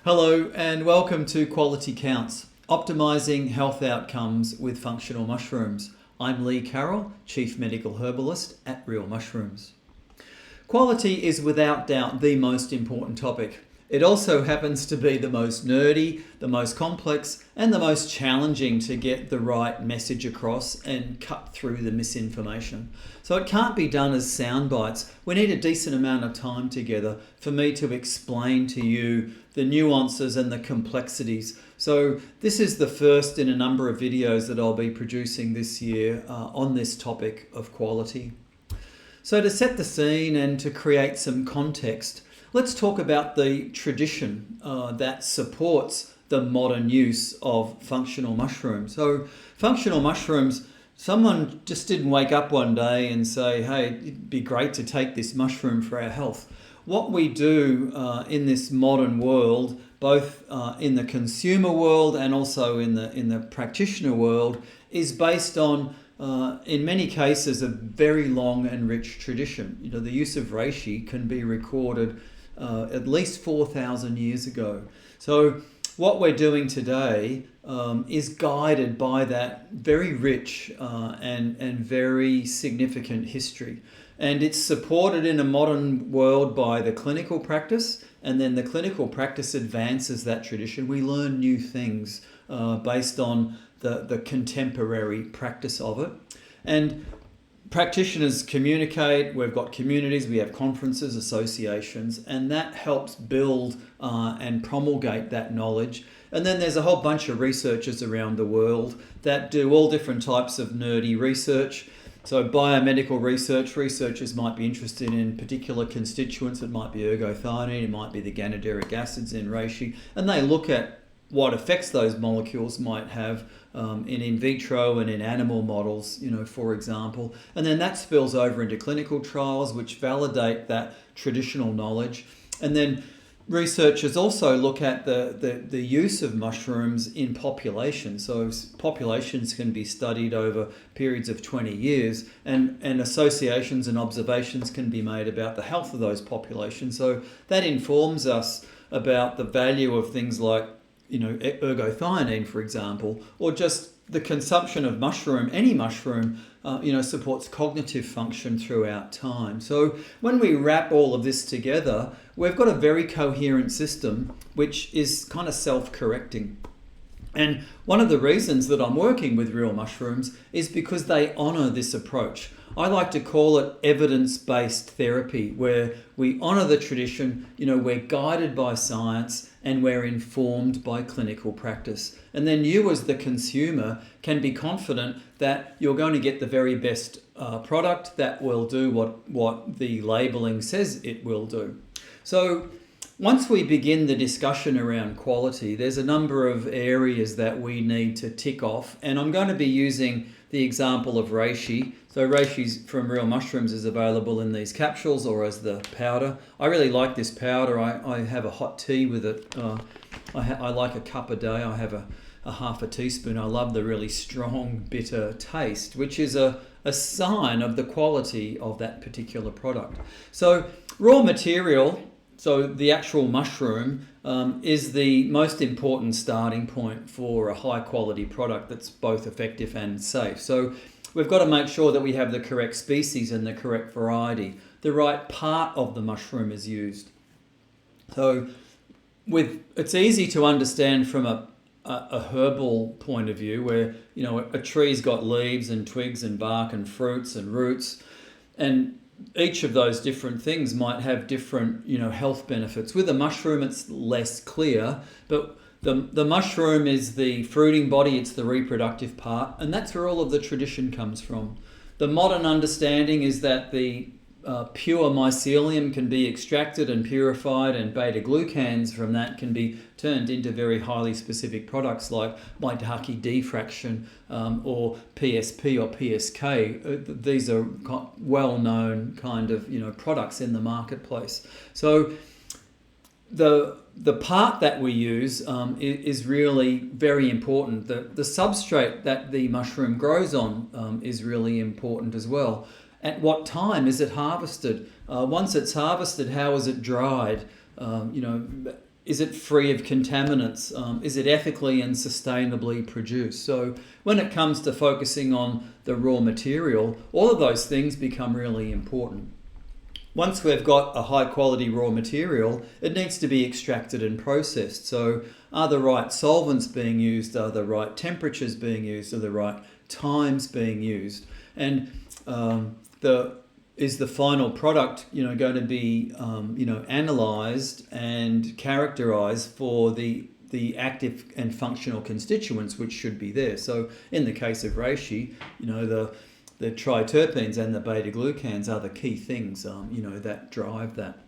Hello and welcome to Quality Counts, Optimising Health Outcomes with Functional Mushrooms. I'm Lee Carroll, Chief Medical Herbalist at Real Mushrooms. Quality is without doubt the most important topic. It also happens to be the most nerdy, the most complex, and the most challenging to get the right message across and cut through the misinformation. So it can't be done as sound bites. We need a decent amount of time together for me to explain to you the nuances and the complexities. So this is the first in a number of videos that I'll be producing this year on this topic of quality. So to set the scene and to create some context, let's talk about the tradition that supports the modern use of functional mushrooms. So functional mushrooms, someone just didn't wake up one day and say, hey, it'd be great to take this mushroom for our health. What we do in this modern world, both in the consumer world and also in the practitioner world, is based on in many cases a very long and rich tradition. You know, the use of reishi can be recorded at least 4,000 years ago. So what we're doing today is guided by that very rich and very significant history. And it's supported in a modern world by the clinical practice, and then the clinical practice advances that tradition. We learn new things based on the contemporary practice of it. And practitioners communicate, we've got communities, we have conferences, associations, and that helps build and promulgate that knowledge. And then there's a whole bunch of researchers around the world that do all different types of nerdy research. So biomedical researchers might be interested in particular constituents. It might be ergothioneine, it might be the ganideric acids in reishi, and they look at what effects those molecules might have in vitro and in animal models, for example. And then that spills over into clinical trials, which validate that traditional knowledge. And then researchers also look at the use of mushrooms in populations. So populations can be studied over periods of 20 years, and associations and observations can be made about the health of those populations. So that informs us about the value of things like ergothioneine, for example, or just the consumption of mushroom, any mushroom, supports cognitive function throughout time. So when we wrap all of this together, we've got a very coherent system which is kind of self-correcting. And one of the reasons that I'm working with Real Mushrooms is because they honour this approach. I like to call it evidence-based therapy, where we honour the tradition, we're guided by science and we're informed by clinical practice. And then you as the consumer can be confident that you're going to get the very best product that will do what the labelling says it will do. So once we begin the discussion around quality, there's a number of areas that we need to tick off, and I'm going to be using the example of reishi. So reishi from Real Mushrooms is available in these capsules or as the powder. I really like this powder. I have a hot tea with it. I like a cup a day. I have a half a teaspoon. I love the really strong, bitter taste, which is a sign of the quality of that particular product. So raw material, so the actual mushroom, is the most important starting point for a high quality product that's both effective and safe. So we've got to make sure that we have the correct species and the correct variety. The right part of the mushroom is used. So it's easy to understand from a herbal point of view, where a tree's got leaves and twigs and bark and fruits and roots, and each of those different things might have different, health benefits. With a mushroom, it's less clear, but the mushroom is the fruiting body, it's the reproductive part, and that's where all of the tradition comes from. The modern understanding is that the pure mycelium can be extracted and purified, and beta-glucans from that can be turned into very highly specific products like maitake diffraction or PSP or PSK. These are well-known kind of products in the marketplace. So the part that we use is really very important. The substrate that the mushroom grows on is really important as well. At what time is it harvested? Once it's harvested, how is it dried? is it free of contaminants? Is it ethically and sustainably produced? So when it comes to focusing on the raw material, all of those things become really important. Once we've got a high quality raw material, it needs to be extracted and processed. So are the right solvents being used? Are the right temperatures being used? Are the right times being used? And is the final product, going to be, analysed and characterised for the active and functional constituents which should be there. So in the case of reishi, the triterpenes and the beta-glucans are the key things, that drive that.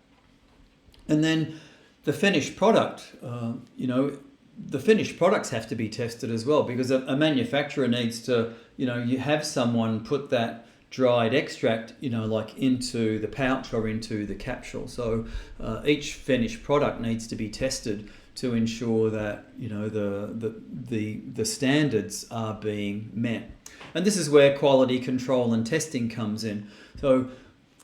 And then the finished product, the finished products have to be tested as well, because a manufacturer needs to, you have someone put that dried extract, like into the pouch or into the capsule. So each finished product needs to be tested to ensure that, the standards are being met. And this is where quality control and testing comes in. So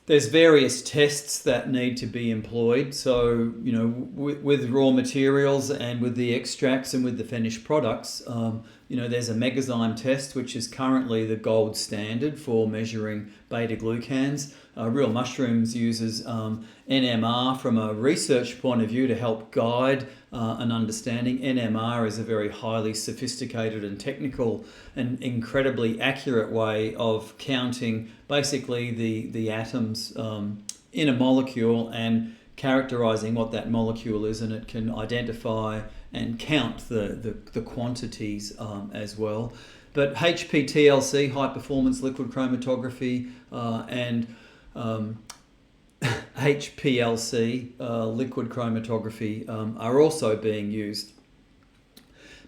there's various tests that need to be employed. So, with raw materials and with the extracts and with the finished products, there's a megazyme test, which is currently the gold standard for measuring beta-glucans. Real Mushrooms uses NMR from a research point of view to help guide an understanding. NMR is a very highly sophisticated and technical and incredibly accurate way of counting basically the atoms in a molecule and characterizing what that molecule is, and it can identify and count the quantities as well. But HPTLC, high performance liquid chromatography, and HPLC, liquid chromatography, are also being used.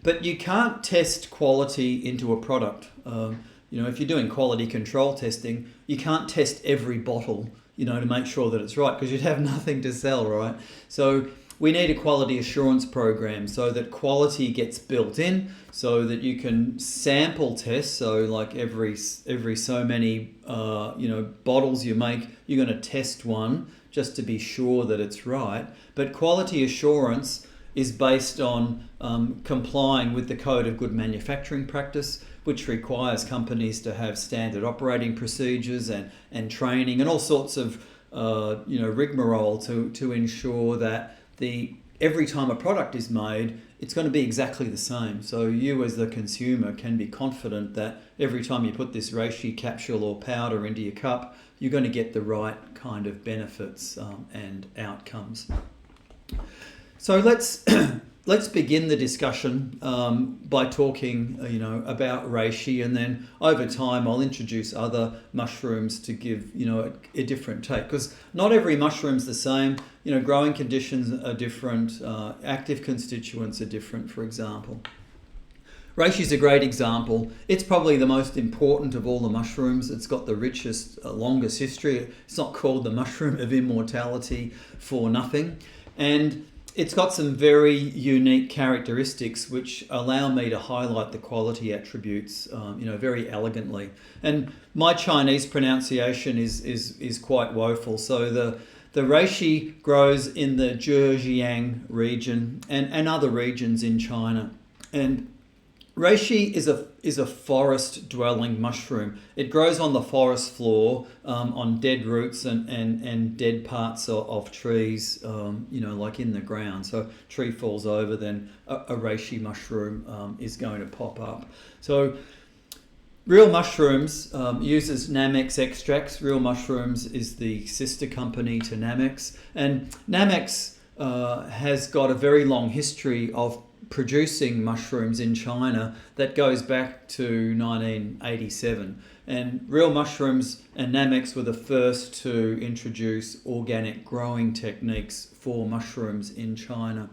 But you can't test quality into a product. If you're doing quality control testing, you can't test every bottle, to make sure that it's right, because you'd have nothing to sell, right? So we need a quality assurance program so that quality gets built in, so that you can sample test. So like every so many bottles you make, you're going to test one just to be sure that it's right. But quality assurance is based on complying with the Code of Good Manufacturing Practice, which requires companies to have standard operating procedures and training and all sorts of rigmarole to ensure that every time a product is made, it's going to be exactly the same. So you as the consumer can be confident that every time you put this reishi capsule or powder into your cup, you're going to get the right kind of benefits and outcomes. So let's begin the discussion by talking, about reishi, and then over time I'll introduce other mushrooms to give, a different take, because not every mushroom's the same. Growing conditions are different. Active constituents are different, for example. Reishi is a great example. It's probably the most important of all the mushrooms. It's got the richest, longest history. It's not called the mushroom of immortality for nothing. And it's got some very unique characteristics which allow me to highlight the quality attributes, very elegantly. And my Chinese pronunciation is quite woeful. So the reishi grows in the Zhejiang region and other regions in China. And reishi is a forest-dwelling mushroom. It grows on the forest floor, on dead roots and dead parts of trees, like in the ground. So tree falls over, then a reishi mushroom is going to pop up. So Real Mushrooms uses Namex extracts. Real Mushrooms is the sister company to Namex. And Namex has got a very long history of producing mushrooms in China that goes back to 1987. And Real Mushrooms and Namex were the first to introduce organic growing techniques for mushrooms in China.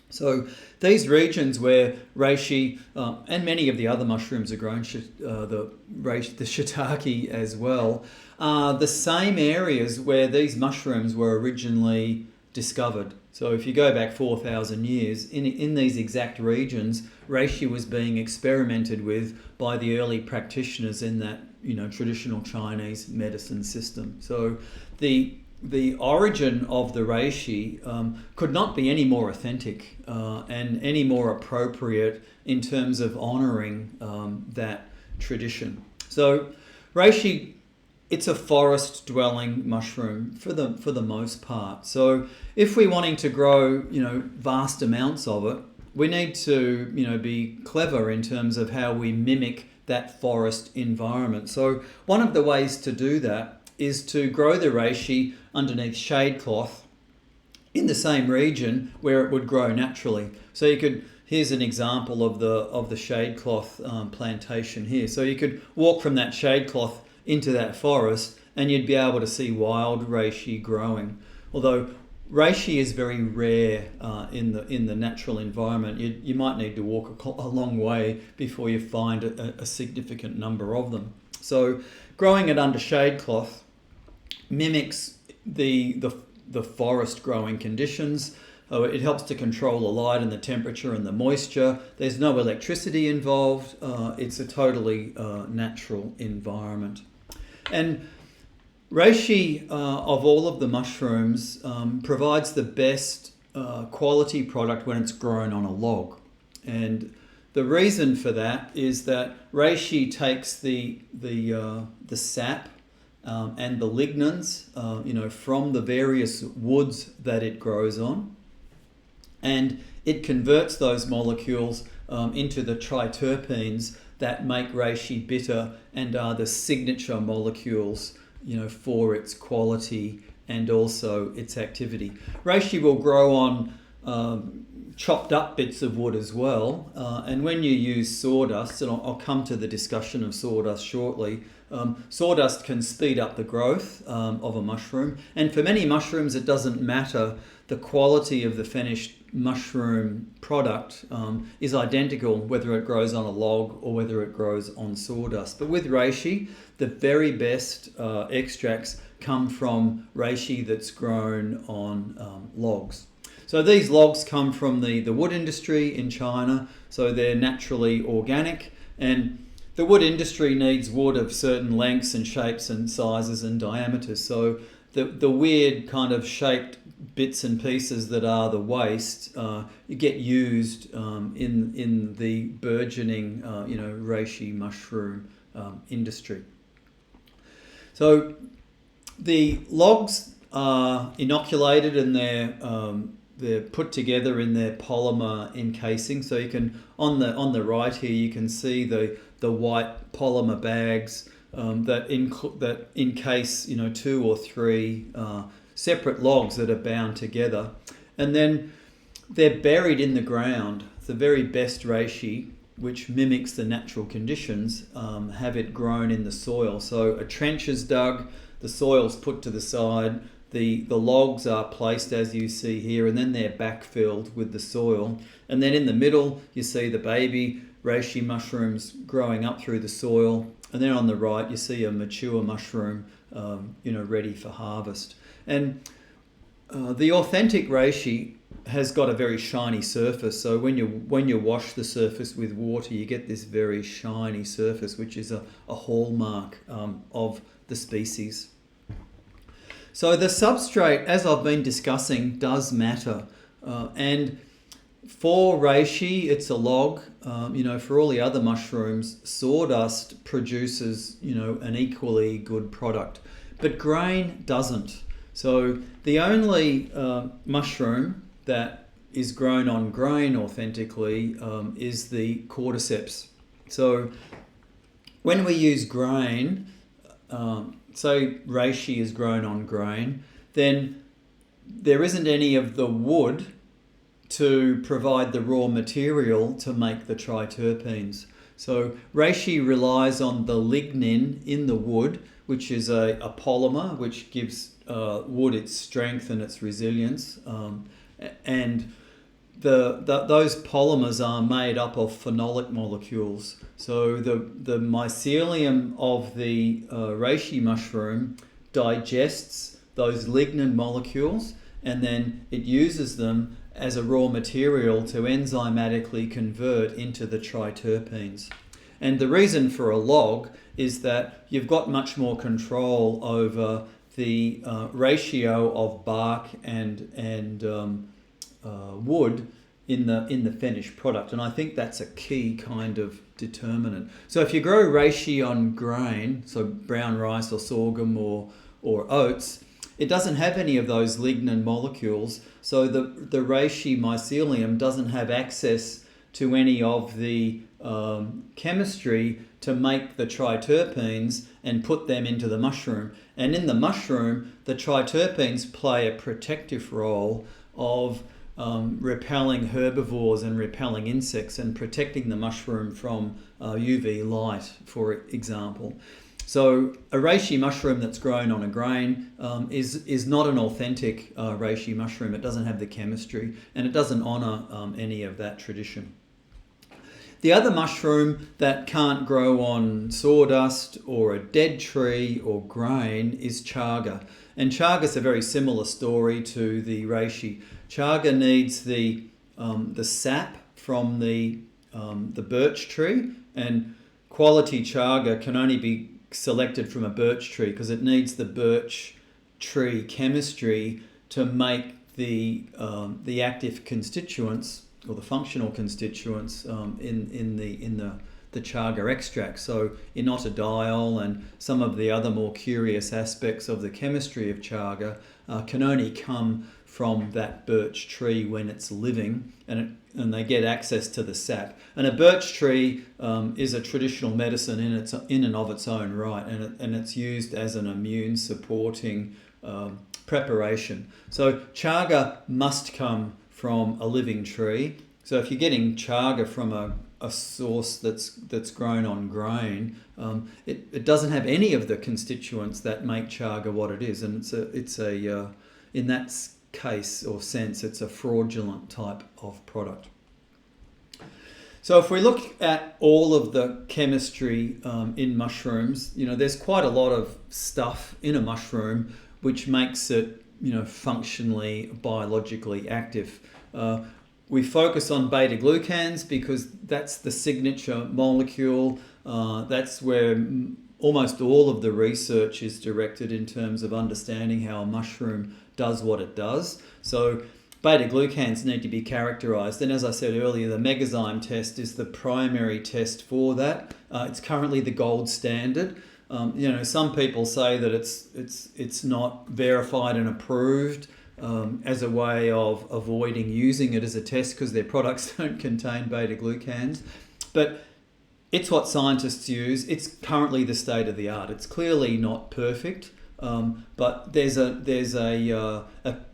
So these regions where reishi and many of the other mushrooms are grown, the shiitake as well, are the same areas where these mushrooms were originally discovered. So if you go back 4,000 years, in these exact regions, reishi was being experimented with by the early practitioners in that traditional Chinese medicine system. So the the origin of the reishi could not be any more authentic and any more appropriate in terms of honouring that tradition. So reishi, it's a forest-dwelling mushroom for the most part. So if we're wanting to grow, vast amounts of it, we need to, be clever in terms of how we mimic that forest environment. So one of the ways to do that is to grow the reishi underneath shade cloth in the same region where it would grow naturally. So here's an example of the shade cloth plantation here. So you could walk from that shade cloth into that forest and you'd be able to see wild reishi growing. Although reishi is very rare in the natural environment. You might need to walk a long way before you find a significant number of them. So growing it under shade cloth mimics the forest growing conditions. It helps to control the light and the temperature and the moisture. There's no electricity involved. It's a totally natural environment. And reishi, of all of the mushrooms, provides the best quality product when it's grown on a log. And the reason for that is that reishi takes the sap and the lignans, from the various woods that it grows on, and it converts those molecules into the triterpenes that make reishi bitter and are the signature molecules, for its quality and also its activity. Reishi will grow on chopped up bits of wood as well, and when you use sawdust, and I'll come to the discussion of sawdust shortly, sawdust can speed up the growth of a mushroom, and for many mushrooms it doesn't matter. The quality of the finished mushroom product is identical whether it grows on a log or whether it grows on sawdust. But with reishi, the very best extracts come from reishi that's grown on logs. So these logs come from the wood industry in China, so they're naturally organic, and the wood industry needs wood of certain lengths and shapes and sizes and diameters. So the weird kind of shaped bits and pieces that are the waste get used in the burgeoning reishi mushroom industry. So the logs are inoculated and they're put together in their polymer encasing. So you can on the right here you can see the white polymer bags that encase 2 or 3 separate logs that are bound together, and then they're buried in the ground. The very best reishi, which mimics the natural conditions, have it grown in the soil. So a trench is dug, the soil's put to the side, the logs are placed as you see here, and then they're backfilled with the soil. And then in the middle you see the baby reishi mushrooms growing up through the soil, and then on the right you see a mature mushroom ready for harvest. And the authentic reishi has got a very shiny surface. So when you wash the surface with water, you get this very shiny surface, which is a hallmark of the species. So the substrate, as I've been discussing, does matter. And for reishi, it's a log. For all the other mushrooms, sawdust produces, an equally good product. But grain doesn't. So the only mushroom that is grown on grain authentically is the cordyceps. So when we use grain, say reishi is grown on grain, then there isn't any of the wood to provide the raw material to make the triterpenes. So reishi relies on the lignin in the wood, which is a polymer which gives wood its strength and its resilience, and those polymers are made up of phenolic molecules. So the mycelium of the reishi mushroom digests those lignin molecules, and then it uses them as a raw material to enzymatically convert into the triterpenes. And the reason for a log is that you've got much more control over the ratio of bark and wood in the finished product, and I think that's a key kind of determinant. So if you grow reishi on grain, so brown rice or sorghum or oats, it doesn't have any of those lignin molecules, so the reishi mycelium doesn't have access to any of the chemistry to make the triterpenes and put them into the mushroom. And in the mushroom, the triterpenes play a protective role of repelling herbivores and repelling insects and protecting the mushroom from UV light, for example. So a reishi mushroom that's grown on a grain is not an authentic reishi mushroom. It doesn't have the chemistry, and it doesn't honour any of that tradition. The other mushroom that can't grow on sawdust or a dead tree or grain is chaga. And chaga is a very similar story to the reishi. Chaga needs the sap from the birch tree, and quality chaga can only be selected from a birch tree because it needs the birch tree chemistry to make the active constituents or the functional constituents in the chaga extract. So inositol and some of the other more curious aspects of the chemistry of chaga can only come from that birch tree when it's living, and they get access to the sap. And a birch tree is a traditional medicine in and of its own right, and it's used as an immune supporting preparation. So chaga must come from a living tree. So if you're getting chaga from a source that's grown on grain, it doesn't have any of the constituents that make chaga what it is, and it's a in that case or sense, it's a fraudulent type of product. So if we look at all of the chemistry in mushrooms, there's quite a lot of stuff in a mushroom which makes it, functionally biologically active. We focus on beta-glucans because that's the signature molecule. That's where almost all of the research is directed in terms of understanding how a mushroom does what it does. So beta-glucans need to be characterized. And as I said earlier, the megazyme test is the primary test for that. It's currently the gold standard. Some people say that it's not verified and approved as a way of avoiding using it as a test because their products don't contain beta-glucans. But it's what scientists use. It's currently the state of the art. It's clearly not perfect, but there's a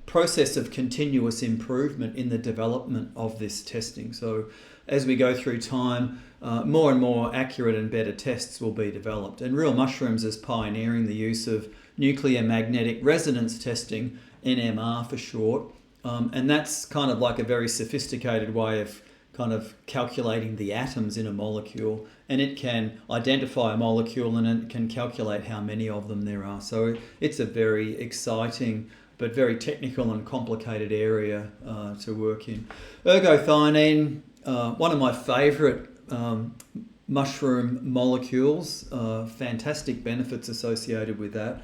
process of continuous improvement in the development of this testing. So as we go through time, more and more accurate and better tests will be developed. And Real Mushrooms is pioneering the use of nuclear magnetic resonance testing, NMR for short, and that's kind of like a very sophisticated way of kind of calculating the atoms in a molecule, and it can identify a molecule and it can calculate how many of them there are. So it's a very exciting but very technical and complicated area to work in. Ergothioneine, one of my favourite mushroom molecules, fantastic benefits associated with that.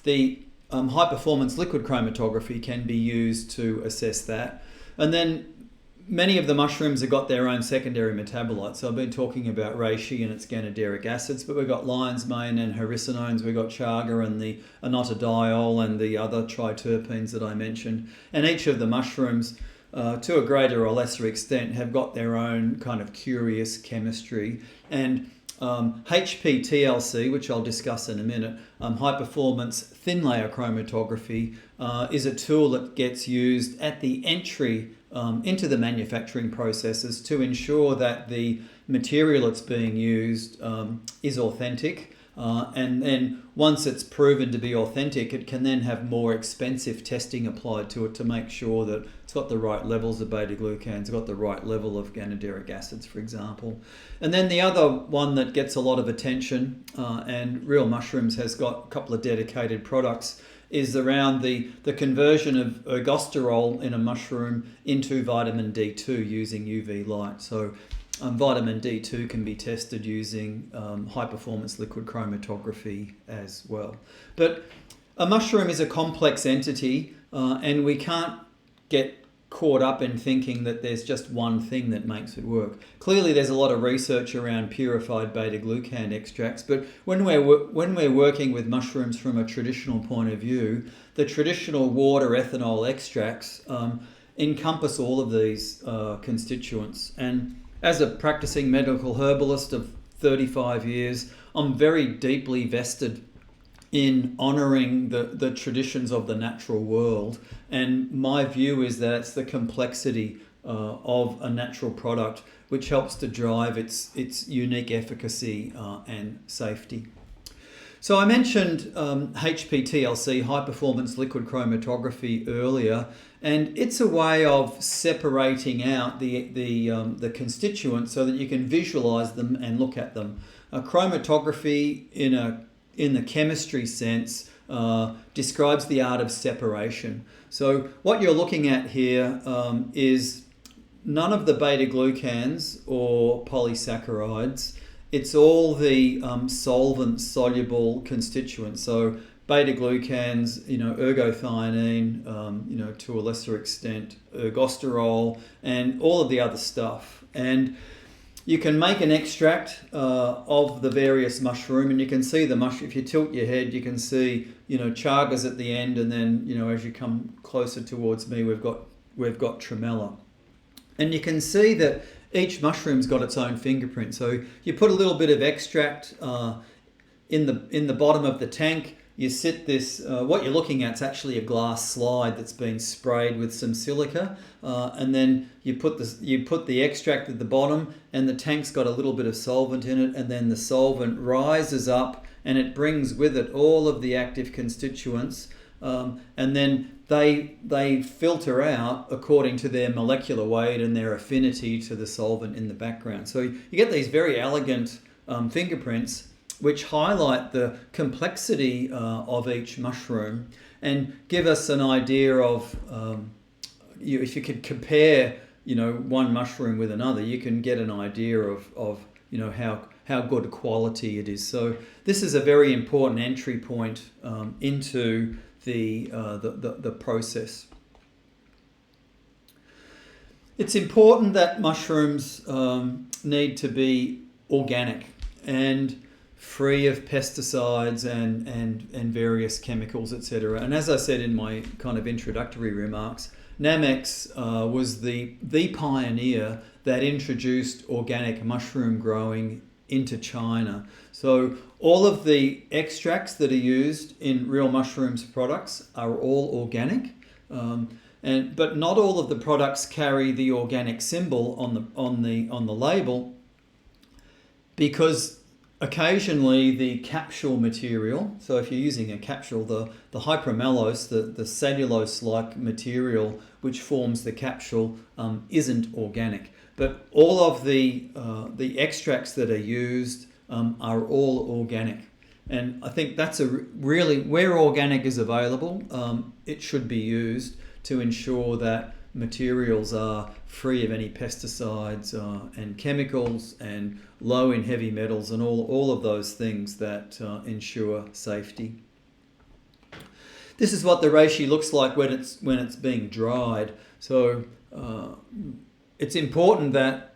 The high-performance liquid chromatography can be used to assess that. And then many of the mushrooms have got their own secondary metabolites. So I've been talking about reishi and its ganideric acids, but we've got lion's mane and hericinones, we've got chaga and the inositol and the other triterpenes that I mentioned. And each of the mushrooms, to a greater or lesser extent, have got their own kind of curious chemistry. And HPTLC, which I'll discuss in a minute, high performance thin layer chromatography, is a tool that gets used at the entry into the manufacturing processes to ensure that the material that's being used is authentic. And then once it's proven to be authentic, it can then have more expensive testing applied to it to make sure that it's got the right levels of beta-glucans, got the right level of ganideric acids, for example. And then the other one that gets a lot of attention, and Real Mushrooms has got a couple of dedicated products, is around the conversion of ergosterol in a mushroom into vitamin D2 using UV light. So vitamin D2 can be tested using high-performance liquid chromatography as well. But A mushroom is a complex entity, and we can't get caught up in thinking that there's just one thing that makes it work. Clearly, there's a lot of research around purified beta-glucan extracts, but when we're working with mushrooms from a traditional point of view, the traditional water ethanol extracts encompass all of these constituents. And as a practicing medical herbalist of 35 years, I'm very deeply vested in honouring the traditions of the natural world. And my view is that it's the complexity of a natural product which helps to drive its unique efficacy and safety. So I mentioned HPTLC, high performance liquid chromatography, earlier, and it's a way of separating out the constituents so that you can visualize them and look at them. Chromatography in the chemistry sense describes the art of separation. So what you're looking at here is none of the beta-glucans or polysaccharides. It's all the solvent-soluble constituents. So beta-glucans, ergothioneine, to a lesser extent, ergosterol, and all of the other stuff. And you can make an extract of the various mushroom, and you can see the mushroom. If you tilt your head, you can see, chagas at the end, and then, as you come closer towards me, we've got tremella. And you can see that each mushroom's got its own fingerprint. So you put a little bit of extract in the bottom of the tank. You sit this, what you're looking at is actually a glass slide that's been sprayed with some silica, and then you put the extract at the bottom, and the tank's got a little bit of solvent in it, and then the solvent rises up and it brings with it all of the active constituents, and then they filter out according to their molecular weight and their affinity to the solvent in the background. So you get these very elegant fingerprints which highlight the complexity of each mushroom and give us an idea of, if you could compare, one mushroom with another, you can get an idea of how good quality it is. So this is a very important entry point into the process. It's important that mushrooms need to be organic and free of pesticides and various chemicals, etc. And as I said in my kind of introductory remarks, Namex was the pioneer that introduced organic mushroom growing into China. So all of the extracts that are used in Real Mushrooms products are all organic, but not all of the products carry the organic symbol on the label, because occasionally the capsule material, so if you're using a capsule, the hypromellose, the cellulose-like material which forms the capsule, isn't organic. But all of the extracts that are used are all organic. And I think that's really, where organic is available, it should be used to ensure that materials are free of any pesticides and chemicals and low in heavy metals and all of those things that ensure safety. This is what the reishi looks like when it's being dried. So it's important that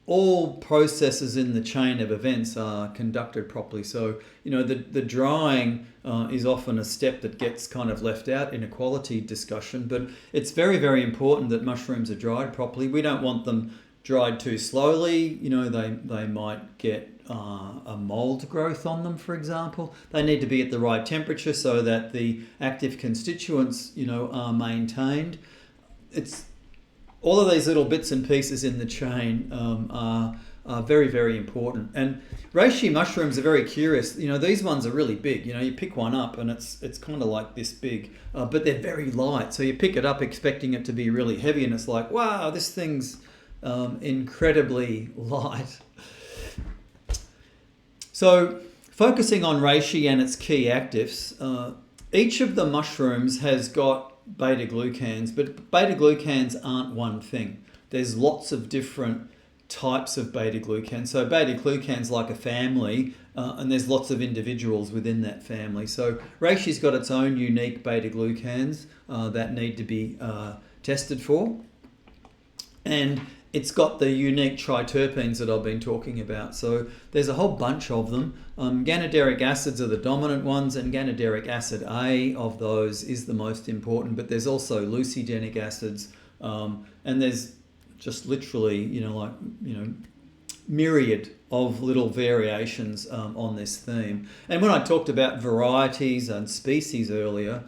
all processes in the chain of events are conducted properly. So, the drying is often a step that gets kind of left out in a quality discussion, but it's very, very important that mushrooms are dried properly. We don't want them dried too slowly. They might get a mold growth on them, for example. They need to be at the right temperature so that the active constituents, are maintained. It's all of these little bits and pieces in the chain are very, very important. And reishi mushrooms are very curious. These ones are really big. You pick one up and it's kind of like this big, but they're very light. So you pick it up expecting it to be really heavy, and it's like, wow, this thing's incredibly light. So focusing on reishi and its key actives, each of the mushrooms has got beta-glucans, but beta-glucans aren't one thing. There's lots of different types of beta-glucans. So beta-glucans, like a family, and there's lots of individuals within that family. So reishi's got its own unique beta-glucans that need to be tested for. And it's got the unique triterpenes that I've been talking about. So there's a whole bunch of them. Ganoderic acids are the dominant ones, and ganoderic acid A of those is the most important. But there's also leucogenic acids, and there's just literally, myriad of little variations on this theme. And when I talked about varieties and species earlier,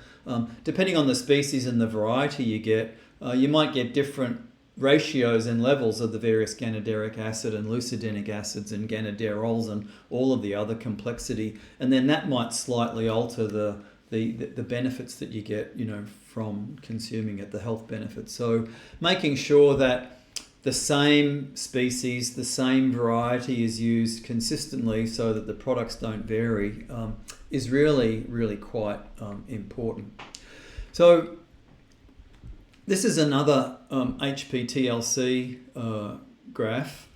depending on the species and the variety you get, you might get different ratios and levels of the various ganoderic acid and leucogenic acids and ganoderols and all of the other complexity, and then that might slightly alter the benefits that you get, from consuming it, the health benefits. So making sure that the same species, the same variety is used consistently so that the products don't vary is really, really quite important. So this is another HPTLC graph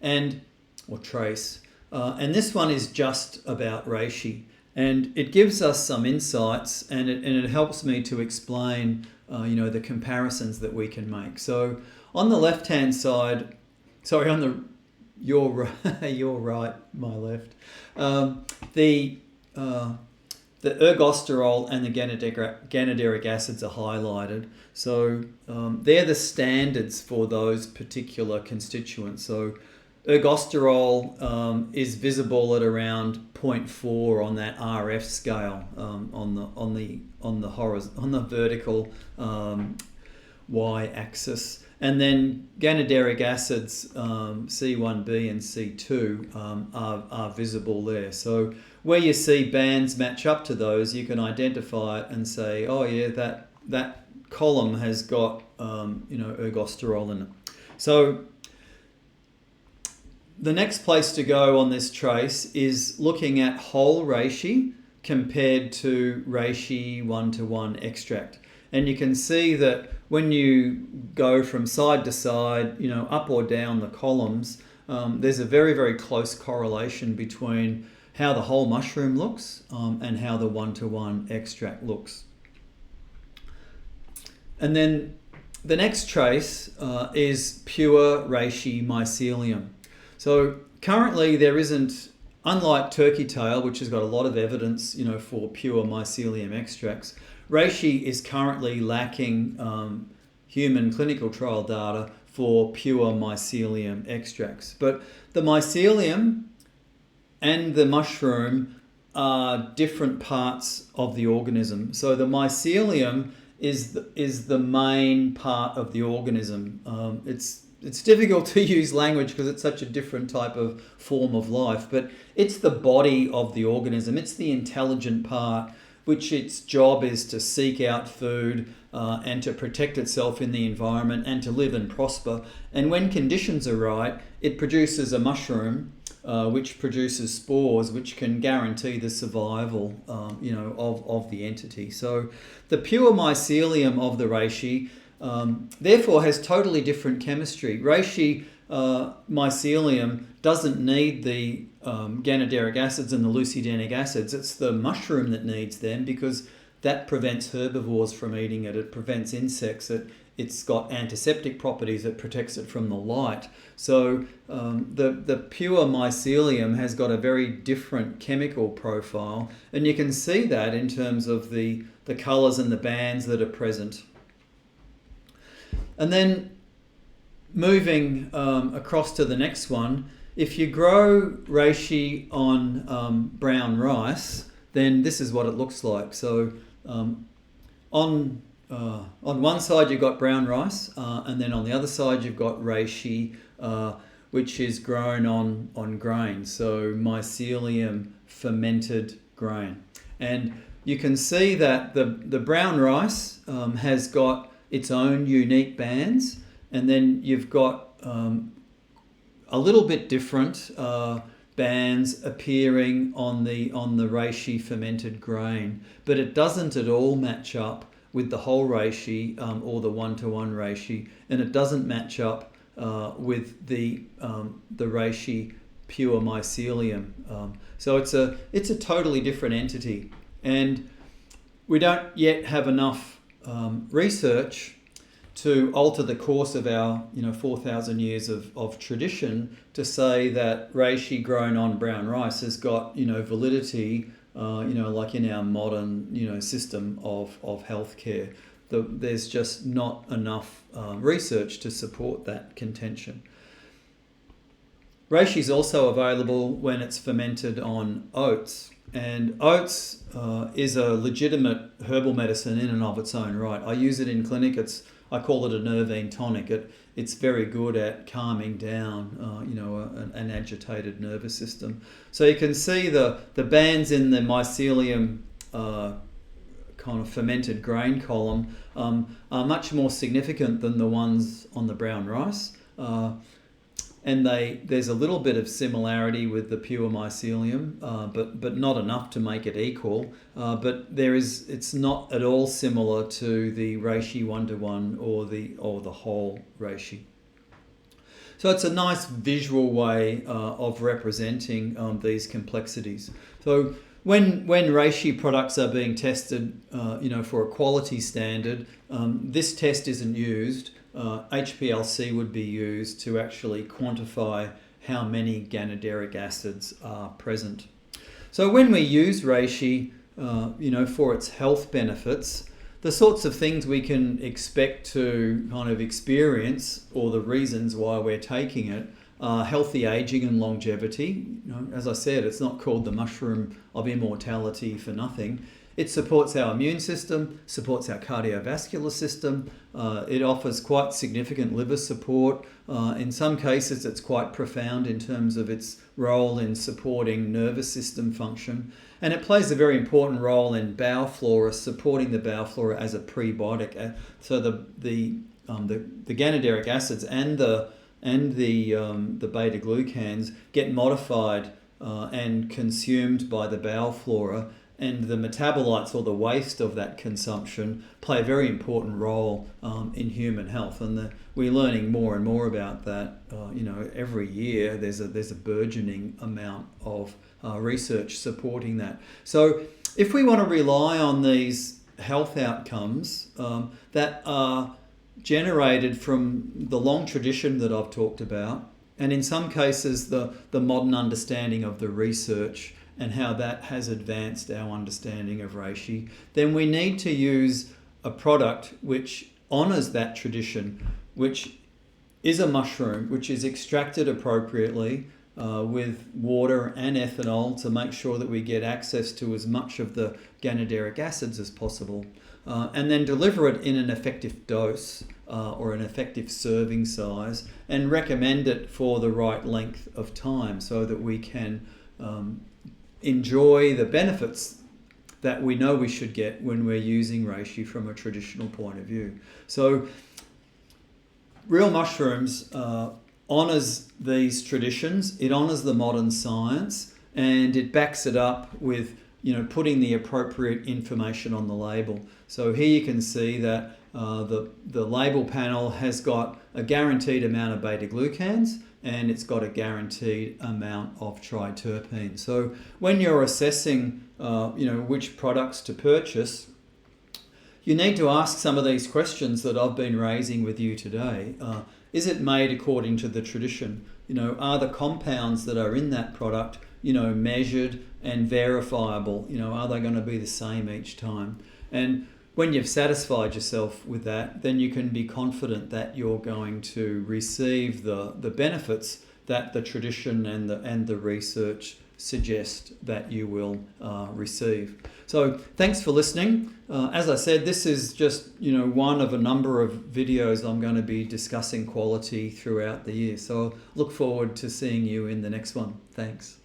or trace, and this one is just about reishi, and it gives us some insights, and it helps me to explain the comparisons that we can make. So on the left-hand side, your right, my left, the ergosterol and the ganoderic acids are highlighted. So they're the standards for those particular constituents. So ergosterol is visible at around 0.4 on that RF scale on the vertical y-axis. And then ganoderic acids, C1b and C2, are visible there. So where you see bands match up to those, you can identify it and say, oh yeah, that column has got ergosterol in it. So the next place to go on this trace is looking at whole reishi compared to reishi 1-to-1 extract. And you can see that when you go from side to side, up or down the columns, there's a very, very close correlation between how the whole mushroom looks and how the 1-to-1 extract looks. And then the next trace is pure reishi mycelium. So currently there isn't, unlike turkey tail, which has got a lot of evidence, for pure mycelium extracts, reishi is currently lacking human clinical trial data for pure mycelium extracts. But the mycelium and the mushroom are different parts of the organism. So the mycelium is the main part of the organism. It's difficult to use language because it's such a different type of form of life, but it's the body of the organism. It's the intelligent part, which its job is to seek out food and to protect itself in the environment and to live and prosper. And when conditions are right, it produces a mushroom which produces spores which can guarantee the survival of the entity. So the pure mycelium of the reishi therefore has totally different chemistry. Reishi mycelium doesn't need the ganoderic acids and the leucogenic acids. It's the mushroom that needs them because that prevents herbivores from eating it. It prevents insects. It's got antiseptic properties. It protects it from the light. So the pure mycelium has got a very different chemical profile, and you can see that in terms of the colours and the bands that are present. And then moving across to the next one, if you grow reishi on brown rice, then this is what it looks like. So on one side you've got brown rice, and then on the other side you've got reishi, which is grown on grain, so mycelium fermented grain. And you can see that the brown rice has got its own unique bands, and then you've got a little bit different bands appearing on the reishi fermented grain, but it doesn't at all match up with the whole reishi or the 1-to-1 reishi, and it doesn't match up with the reishi pure mycelium. So it's a totally different entity, and we don't yet have enough research to alter the course of our 4,000 years of tradition to say that reishi grown on brown rice has got validity like in our modern system of healthcare. There's just not enough research to support that contention. Reishi is also available when it's fermented on oats, and oats is a legitimate herbal medicine in and of its own right. I use it in clinic. I call it a nervine tonic. It's very good at calming down an agitated nervous system. So you can see the bands in the mycelium kind of fermented grain column are much more significant than the ones on the brown rice. And there's a little bit of similarity with the pure mycelium, but not enough to make it equal. But it's not at all similar to the reishi 1-to-1 or the whole reishi. So it's a nice visual way of representing these complexities. So when reishi products are being tested, for a quality standard, this test isn't used. HPLC would be used to actually quantify how many ganideric acids are present. So when we use reishi, for its health benefits, the sorts of things we can expect to kind of experience, or the reasons why we're taking it, are healthy aging and longevity. As I said, it's not called the mushroom of immortality for nothing. It supports our immune system, supports our cardiovascular system. It offers quite significant liver support. In some cases, it's quite profound in terms of its role in supporting nervous system function. And it plays a very important role in bowel flora, supporting the bowel flora as a prebiotic. So the ganideric acids and the beta glucans get modified and consumed by the bowel flora. And the metabolites, or the waste of that consumption, play a very important role in human health. And we're learning more and more about that. Every year there's a burgeoning amount of research supporting that. So if we want to rely on these health outcomes that are generated from the long tradition that I've talked about, and in some cases the modern understanding of the research and how that has advanced our understanding of reishi, then we need to use a product which honours that tradition, which is a mushroom, which is extracted appropriately with water and ethanol to make sure that we get access to as much of the ganideric acids as possible, and then deliver it in an effective dose or an effective serving size, and recommend it for the right length of time so that we can enjoy the benefits that we know we should get when we're using reishi from a traditional point of view. So Real Mushrooms honours these traditions, it honours the modern science, and it backs it up with putting the appropriate information on the label. So here you can see that the label panel has got a guaranteed amount of beta glucans, and it's got a guaranteed amount of triterpenes. So when you're assessing, which products to purchase, you need to ask some of these questions that I've been raising with you today. Is it made according to the tradition? Are the compounds that are in that product, measured and verifiable? Are they going to be the same each time? And when you've satisfied yourself with that, then you can be confident that you're going to receive the benefits that the tradition and the research suggest that you will receive. So thanks for listening. As I said, this is just one of a number of videos I'm going to be discussing quality throughout the year. So look forward to seeing you in the next one. Thanks.